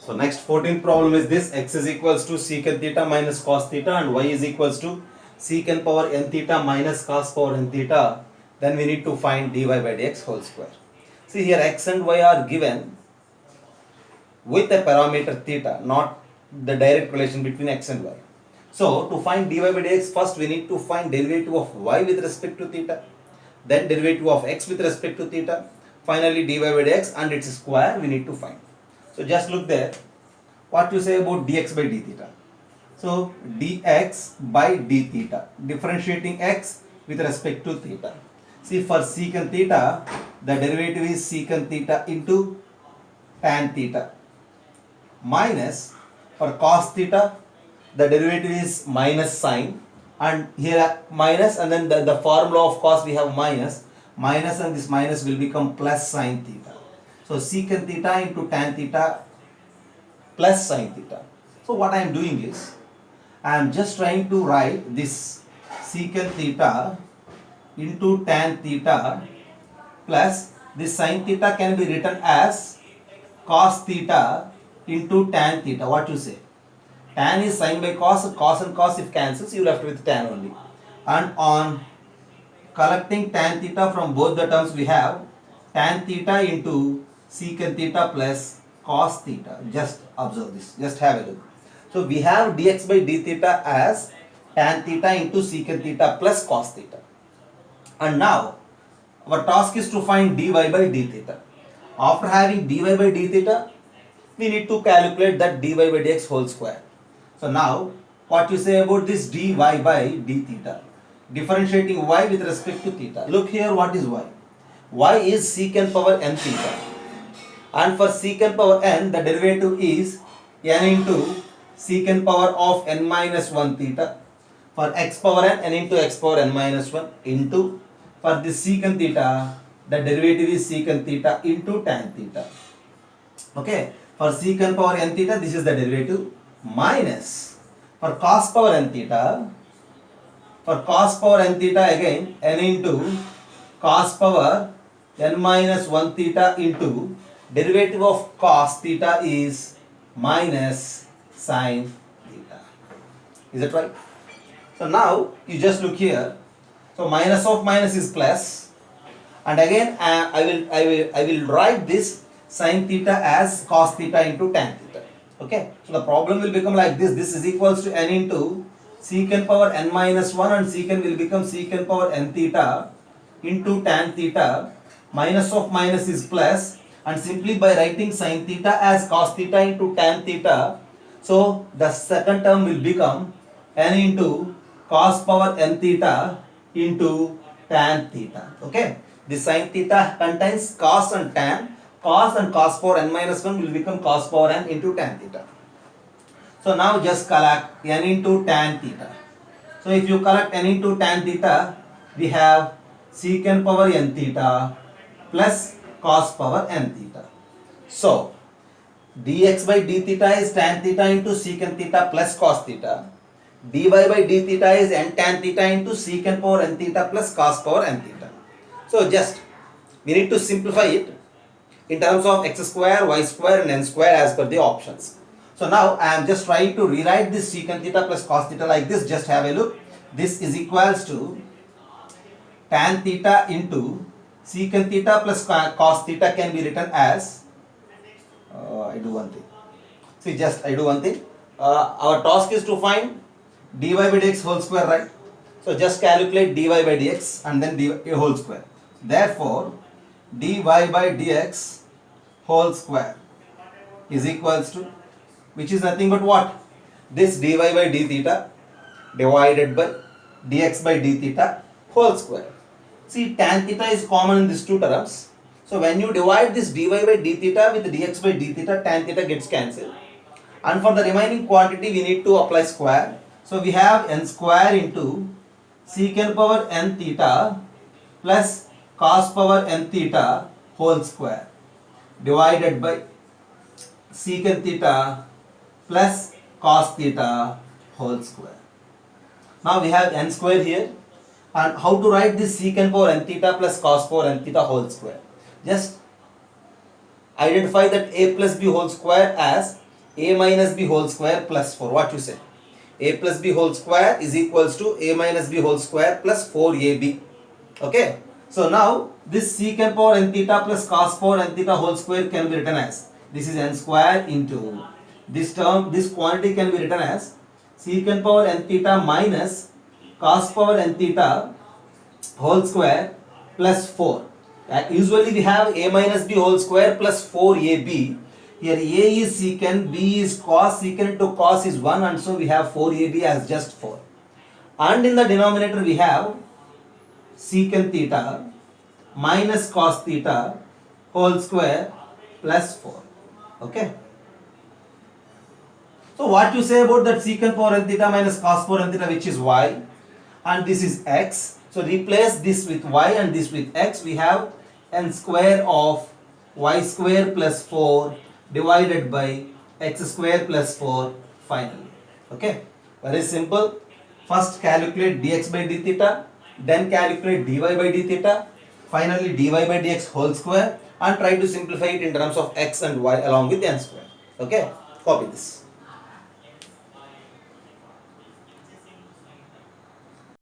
So next 14th problem is this: x is equals to secant theta minus cos theta and y is equals to secant power n theta minus cos power n theta. Then we need to find dy by dx whole square. See here, x and y are given with a parameter theta, not the direct relation between x and y. So to find dy by dx, first we need to find derivative of y with respect to theta, then derivative of x with respect to theta, finally dy by dx and its square we need to find. So just look there, what you say about dx by d theta. So dx by d theta, differentiating x with respect to theta. See, for secant theta, the derivative is secant theta into tan theta, minus for cos theta, the derivative is minus sine, and here minus, and then the formula of cos we have minus, and this minus will become plus sine theta. So secant theta into tan theta plus sine theta. So what I am doing is, I am just trying to write this secant theta into tan theta plus this sine theta can be written as cos theta into tan theta. What you say? Tan is sine by cos, cos and cos if cancels, you left with tan only. And on collecting tan theta from both the terms, we have tan theta into secant theta plus cos theta. Just observe this, just have a look. So we have dx by d theta as tan theta into secant theta plus cos theta. And now our task is to find dy by d theta. After having dy by d theta, we need to calculate that dy by dx whole square. So now what you say about this dy by d theta, differentiating y with respect to theta. Look here, what is y? Y is secant power n theta, and for secant power n, the derivative is n into secant power of n minus 1 theta. For x power n, n into x power n minus 1 into, for this secant theta, the derivative is secant theta into tan theta. Okay, for secant power n theta, this is the derivative, minus for cos power n theta, again n into cos power n minus 1 theta into derivative of cos theta is minus sin theta. Is it right? So now you just look here. So minus of minus is plus, and again I will write this sin theta as cos theta into tan theta. Okay, so the problem will become like this. This is equals to n into secant power n minus 1, and secant will become secant power n theta into tan theta. Minus of minus is plus, and simply by writing sin theta as cos theta into tan theta, so the second term will become n into cos power n theta into tan theta. Okay, the sin theta contains cos and tan. Cos and cos power n minus 1 will become cos power n into tan theta. So now just collect n into tan theta. So if you collect n into tan theta, we have secant power n theta plus cos power n theta. So dx by d theta is tan theta into secant theta plus cos theta. dy by d theta is n tan theta into secant power n theta plus cos power n theta. So just we need to simplify it in terms of x square, y square and n square as per the options. So now I am just trying to rewrite this secant theta plus cos theta like this. Just have a look. This is equals to tan theta into secant theta plus cos theta can be written as, I do one thing. See, just I do one thing. Our task is to find dy by dx whole square, right? So just calculate dy by dx and then dy whole square. Therefore, dy by dx whole square is equals to, which is nothing but what? This dy by d theta divided by dx by d theta whole square. See, tan theta is common in these two terms. So when you divide this dy by d theta with dx by d theta, tan theta gets cancelled. And for the remaining quantity, we need to apply square. So we have n square into secant power n theta plus cos power n theta whole square divided by secant theta plus cos theta whole square. Now we have n square here, and how to write this secant power n theta plus cos power n theta whole square? Just identify that a plus b whole square as a minus b whole square plus 4. What you say? A plus b whole square is equals to a minus b whole square plus 4ab. Okay. So now this secant power n theta plus cos power n theta whole square can be written as, this is n square into this term, this quantity can be written as secant power n theta minus cos power n theta whole square plus 4. Usually we have a minus b whole square plus 4ab. Here a is secant, b is cos, secant into cos is 1, and so we have 4ab as just 4. And in the denominator we have secant theta minus cos theta whole square plus 4. Okay. So what you say about that secant power n theta minus cos power n theta, which is y, and this is x. So replace this with y and this with x. We have n square of y square plus 4 divided by x square plus 4 finally. Okay. Very simple. First calculate dx by d theta, then calculate dy by d theta, finally dy by dx whole square, and try to simplify it in terms of x and y along with n square. Okay. Copy this.